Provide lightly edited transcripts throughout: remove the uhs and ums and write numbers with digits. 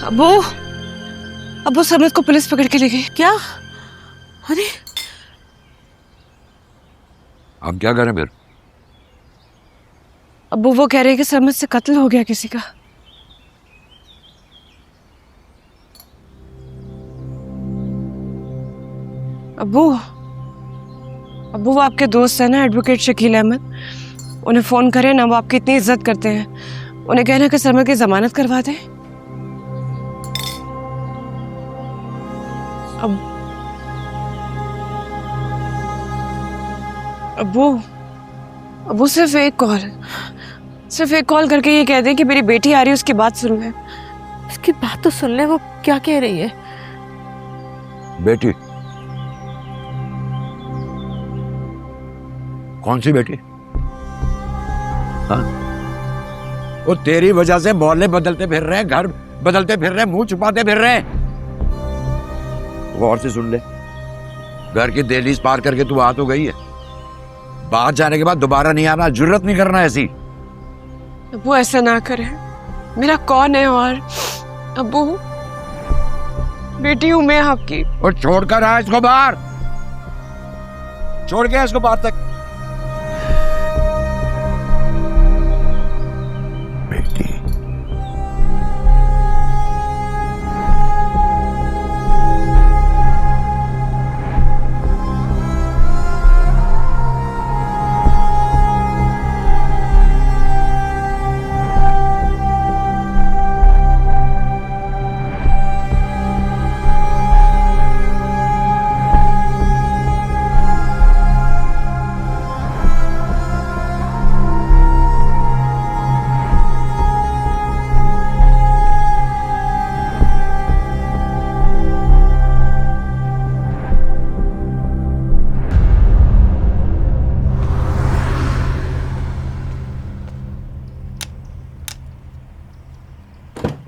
अबू अबू समत को पुलिस पकड़ के ले गई। क्या? अरे अब क्या करें फिर? अबू वो कह रहे हैं कि समत से कत्ल हो गया किसी का। अबू अबू वो आपके दोस्त है ना एडवोकेट शकील अहमद, उन्हें फोन करें ना, वो आपकी इतनी इज्जत करते हैं। उन्हें कहना कि समत की जमानत करवा दें। अबू अबू सिर्फ एक कॉल करके ये कह दें कि मेरी बेटी आ रही है, उसकी बात सुन ले। उसकी बात तो सुन ले, वो क्या कह रही है? बेटी? कौन सी बेटी? हाँ? वो तेरी वजह से मोहल्ले बदलते फिर रहे, घर बदलते फिर रहे, मुंह छुपाते फिर रहे। गौर से सुन ले, घर की दहलीज पार करके तू आ तो गई है, बाहर जाने के बाद दोबारा नहीं आना, जुर्रत नहीं करना ऐसी। अबू ऐसा ना करे, मेरा कौन है? और अबू बेटी हूं मैं आपकी। और छोड़कर आ इसको बाहर, छोड़ के इसको बाहर तक। बेटी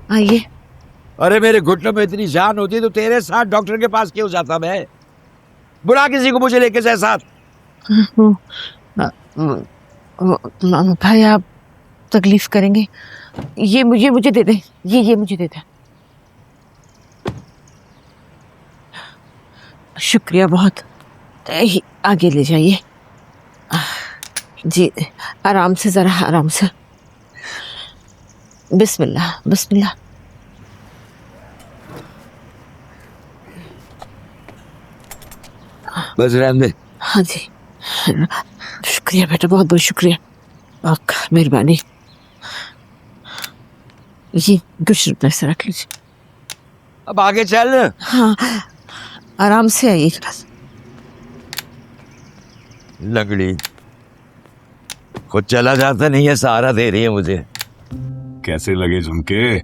आइए। अरे मेरे घुटनों में इतनी जान होती तो तेरे साथ डॉक्टर के पास क्यों जाता मैं? बुला किसी को मुझे लेके जाए साथ। भाई आप तकलीफ करेंगे, ये मुझे दे दे, ये मुझे दे दे। शुक्रिया बहुत, आगे ले जाइए जी, आराम से, जरा आराम से। बिस्मिल्लाह बिस्मिल्लाह। बस रहने दे। हाँ जी, शुक्रिया बेटा, बहुत बहुत शुक्रिया, आपका मेहरबानी। ये कुछ रुपये से रख लीजिए। अब आगे चल। हाँ आराम से आइए। लंगड़ी खुद चला जाता नहीं है, सहारा दे रही है मुझे। कैसे लगे झुमके?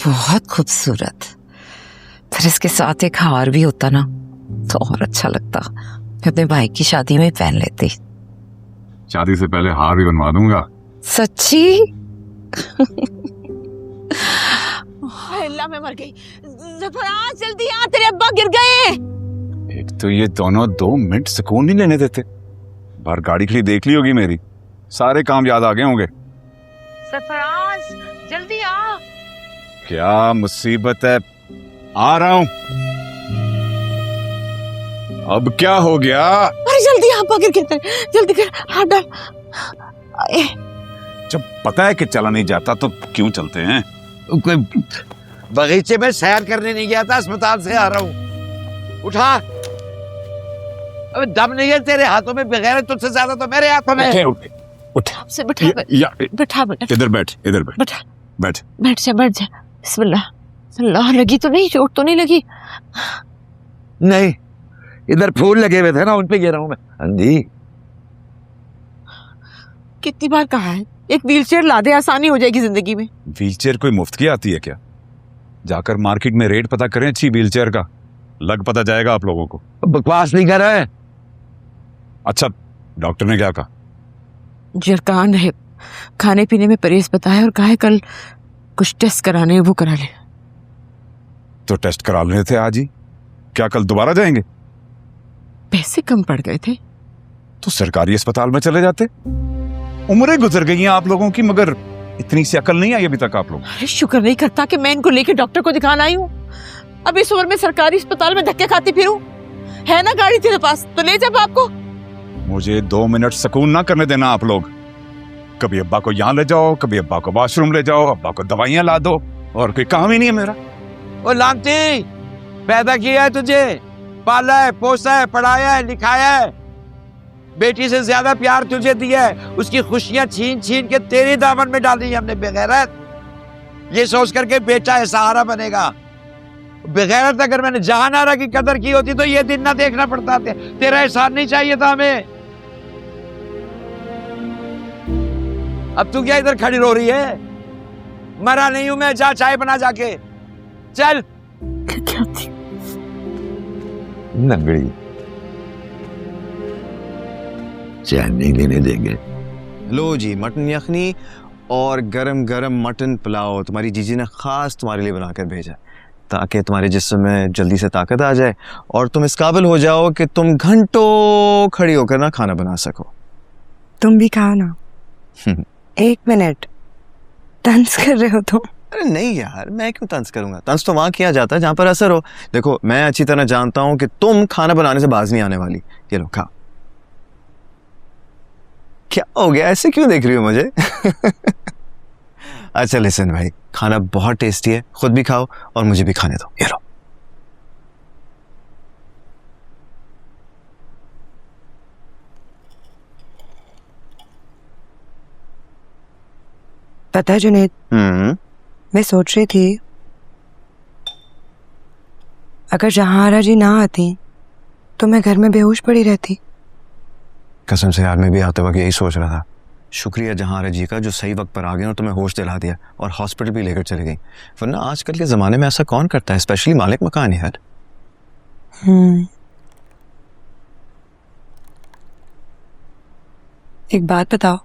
बहुत खूबसूरत। फिर इसके साथ एक हार भी होता ना तो और अच्छा लगता। मैं अपने भाई की शादी में पहन लेती। शादी से पहले हार भी बनवा दूंगा। सच्ची? अल्लाह मैं मर गई। ज़फ़रान जल्दी आ, तेरे अब्बा गिर गए। एक तो ये दोनों 2 मिनट सुकून नहीं लेने देते। बाहर गाड़ी खड़ी देख ली होगी मेरी, सारे काम याद आ गए होंगे। ज़फ़रान जल्दी आ। क्या मुसीबत है? आ रहा हूं। अब क्या हो गया? अरे जल्दी आ, अब्बा गिर गए, जल्दी कर, हाथ डाल। जब पता है कि चला नहीं जाता तो क्यों चलते हैं? कोई बगीचे में सैर करने नहीं गया था, अस्पताल से आ रहा हूँ। उठा। अबे दम नहीं है तेरे हाथों में, बगैर तुझसे ज्यादा तो मेरे हाथों में। उठ। आपसे बैठा बेटा, इधर बैठ, इधर बैठ, बैठा, बैठ। बैठ जा। बिस्मिल्लाह। अल्लाह, लगी तो नहीं, चोट तो नहीं लगी? नहीं, इधर फूल लगे हुए थे ना, उन पे गिरा हूं मैं। अंधी, कितनी बार कहा है, एक व्हीलचेयर ला दे, आसानी हो जाएगी जिंदगी में। व्हीलचेयर कोई मुफ्त की आती है क्या? जाकर मार्केट में रेट पता करें अच्छी व्हीलचेयर का, लग पता जाएगा आप लोगों को। बकवास नहीं कर रहा है। अच्छा, डॉक्टर ने क्या कहा? जरकान है, खाने पीने में परहेज बताया और कहा है कल कुछ टेस्ट कराने हैं, वो करा ले। तो टेस्ट करा लेने थे आज ही, क्या कल दोबारा जाएंगे? पैसे कम पड़ गए थे तो सरकारी अस्पताल में चले जाते। उम्रें गुजर गई हैं आप लोगों की, मगर इतनी सी अकल नहीं आई अभी तक आप लोग? अरे शुक्र नहीं करता कि मैं इनको लेके डॉक्टर को दिखाना आई हूँ। अब इस उम्र में सरकारी अस्पताल में धक्के खाती फिरूं? है ना गाड़ी तेरे पास, तो ले जा बाप को। मुझे 2 मिनट सुकून ना करने देना आप लोग। कभी अब्बा को यहाँ ले जाओ, कभी अब्बा को वॉशरूम ले जाओ, अब्बा को दवाइयाँ ला दो, और कोई काम ही नहीं है मेरा। ओ लांती, पैदा किया है तुझे, पाला है, पोसा है, पढ़ाया है, लिखाया है, बेटी से ज्यादा प्यार तुझे दिया है, उसकी खुशियां छीन छीन के तेरे दामन में डाली हमने बेगैरत। ये सोच करके बेटा है सहारा बनेगा। बेगैरत अगर मैंने जहानारा की कदर की होती तो ये दिन ना देखना पड़ता। तेरा एहसान नहीं चाहिए था हमें। अब तू क्या इधर खड़ी रो रही है? मरा नहीं हूं मैं, जा चाय बना जाके, चल। क्या थी? नगड़ी चैन नहीं लेने देंगे। लो जी, मटन यखनी और गरम गरम मटन पुलाव तुम्हारी जीजी ने खास तुम्हारे लिए बनाकर भेजा, ताकि तुम्हारे जिस्म में जल्दी से ताकत आ जाए और तुम इस काबिल हो जाओ कि तुम घंटों खड़ी होकर ना खाना बना सको। तुम भी खाओ ना। 1 मिनट, तंज कर रहे हो तुम? अरे नहीं यार, मैं क्यों तंज करूंगा? तंज तो वहां किया जाता है जहां पर असर हो। देखो, मैं अच्छी तरह जानता हूं कि तुम खाना बनाने से बाज नहीं आने वाली। ये लो खा। क्या हो गया, ऐसे क्यों देख रही हो मुझे? अच्छा लिसन भाई, खाना बहुत टेस्टी है, खुद भी खाओ और मुझे भी खाने दो। ये लो। पता है जुनेद, मैं सोच रही थी अगर जहांरा जी ना आती तो मैं घर में बेहोश पड़ी रहती। कसम से यार, मैं भी आते वक्त यही सोच रहा था। शुक्रिया जहांरा जी का जो सही वक्त पर आ गए और तुम्हें होश दिला दिया और हॉस्पिटल भी लेकर चले गई, वरना आजकल के ज़माने में ऐसा कौन करता है, स्पेशली मालिक मकान यार। एक बात बताओ,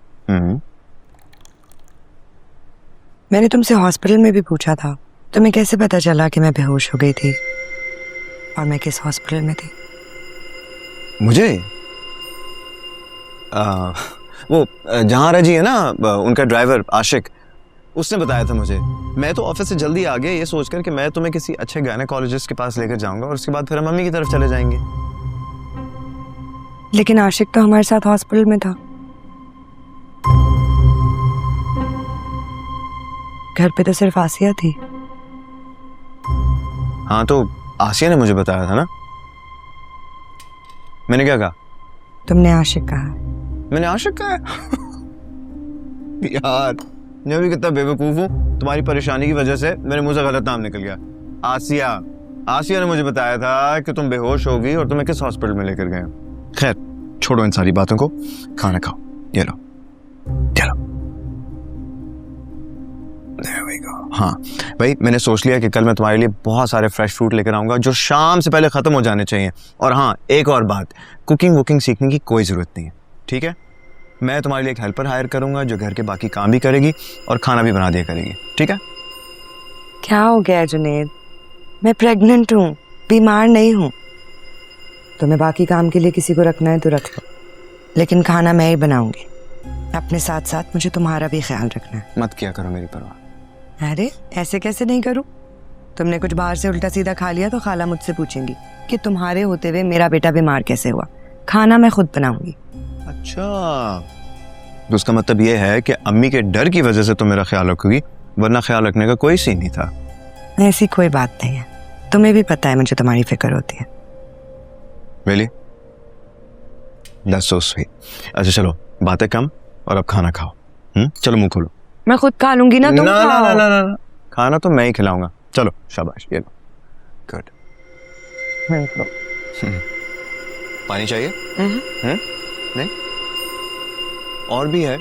मैंने तुमसे हॉस्पिटल में भी पूछा था, तुम्हें कैसे पता चला कि मैं बेहोश हो गई थी और मैं किस हॉस्पिटल में थी? मुझे वो जहांरा जी है ना, उनका ड्राइवर आशिक, उसने बताया था मुझे। मैं तो ऑफिस से जल्दी आ गया ये सोचकर कि मैं तुम्हें किसी अच्छे गायनेकोलॉजिस्ट के पास लेकर जाऊंगा और उसके बाद फिर हम मम्मी की तरफ चले जाएंगे। लेकिन आशिक तो हमारे साथ हॉस्पिटल में था। घर पे तो सिर्फ आसिया थी। हाँ, तो आसिया ने मुझे बताया था ना। मैंने क्या कहा? तुमने आशिक कहा। मैंने आशिक कहा है? यार, मैं भी कितना बेवकूफ हूँ, तुम्हारी परेशानी की वजह से मेरे मुंह से गलत नाम निकल गया। आसिया ने मुझे बताया था कि तुम बेहोश हो गई और तुम्हें किस हॉस्पिटल में लेकर गए। खैर, छोड़ो इन सारी बातों को, खाना खाओ। ये लो, चलो। हाँ भाई, मैंने सोच लिया कि कल मैं तुम्हारे लिए बहुत सारे फ्रेश फ्रूट लेकर आऊंगा जो शाम से पहले ख़त्म हो जाने चाहिए। और हाँ, एक और बात, कुकिंग वुकिंग सीखने की कोई ज़रूरत नहीं है, ठीक है? मैं तुम्हारे लिए एक हेल्पर हायर करूंगा जो घर के बाकी काम भी करेगी और खाना भी बना दिया करेगी, ठीक है? क्या हो गया जुनेद? मैं प्रेग्नेंट हूँ, बीमार नहीं हूँ। तुम्हें बाकी काम के लिए किसी को रखना है तो रख लो, लेकिन खाना मैं ही बनाऊंगी। अपने साथ साथ मुझे तुम्हारा भी ख्याल रखना है। मत किया करो मेरी परवाह। अरे ऐसे कैसे नहीं करूं? तुमने कुछ बाहर से उल्टा सीधा खा लिया तो खाला मुझसे पूछेंगी कि तुम्हारे होते हुए मेरा बेटा बीमार कैसे हुआ। खाना मैं खुद बनाऊंगी। अच्छा, तो उसका मतलब ये है कि अम्मी के डर की वजह से तुम मेरा ख्याल रखोगी, वरना ख्याल रखने का कोई सीन नहीं था। ऐसी कोई बात नहीं है, तुम्हें भी पता है मुझे तुम्हारी फिक्र होती है। Really? That's so sweet. अच्छा चलो, बातें कम और अब खाना खाओ। चलो मुंह खोलो। मैं खुद खा लूंगी ना, तुम ना, खाओ। ना, ना, ना, ना, खाना तो मैं ही खिलाऊंगा। चलो शाबाश, ये लो। गुड। पानी चाहिए? नहीं? और भी है।